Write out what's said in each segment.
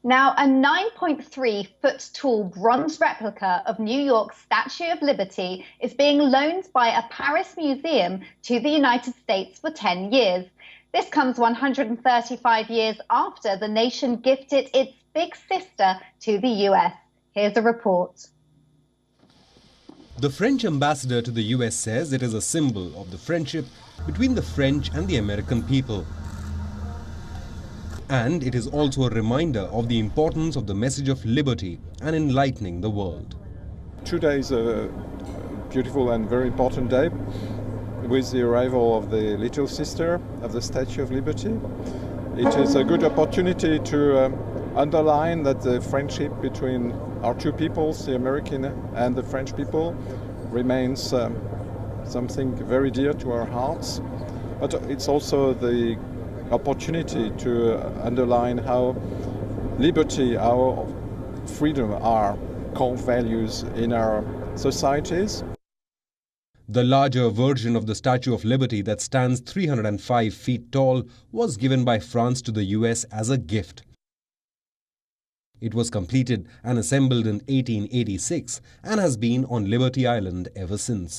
Now, a 9.3-foot tall bronze replica of New York's Statue of Liberty is being loaned by a Paris museum to the United States for 10 years. This comes 135 years after the nation gifted its big sister to the US. Here's a report. The French ambassador to the US says it is a symbol of the friendship between the French and the American people. And it is also a reminder of the importance of the message of liberty and enlightening the world. Today is a beautiful and very important day with the arrival of the little sister of the Statue of Liberty. It is a good opportunity to underline that the friendship between our two peoples, the American and the French people, remains something very dear to our hearts. But it's also the opportunity to underline how liberty, our freedom are core values in our societies. The larger version of the Statue of Liberty that stands 305 feet tall was given by France to the US as a gift. It was completed and assembled in 1886 and has been on Liberty Island ever since.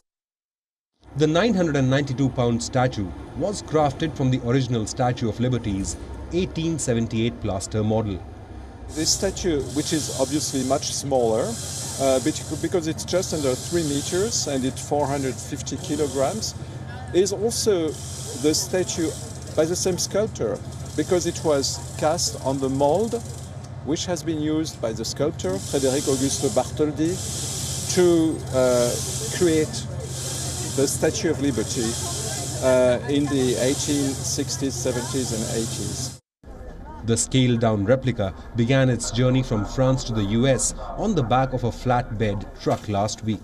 The 992-pound statue was crafted from the original Statue of Liberty's 1878 plaster model. This statue, which is obviously much smaller, because it's just under 3 meters and it's 450 kilograms, is also the statue by the same sculptor, because it was cast on the mold which has been used by the sculptor Frédéric Auguste Bartholdi to create the Statue of Liberty in the 1860s, 70s and 80s. The scaled-down replica began its journey from France to the US on the back of a flatbed truck last week.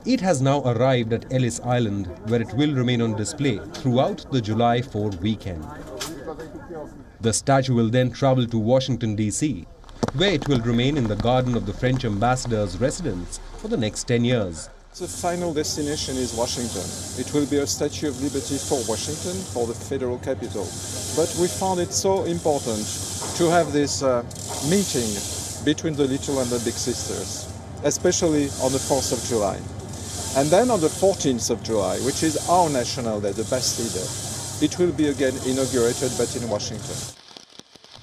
It has now arrived at Ellis Island, where it will remain on display throughout the July 4 weekend. The statue will then travel to Washington, D.C., where it will remain in the garden of the French ambassador's residence for the next 10 years. The final destination is Washington. It will be a Statue of Liberty for Washington, for the federal capital. But we found it so important to have this meeting between the little and the big sisters, especially on the 4th of July. And then on the 14th of July, which is our National Day, the Bastille Day, it will be again inaugurated, but in Washington.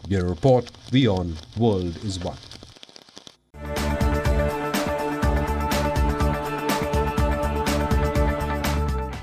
Bureau Report, WION World is One.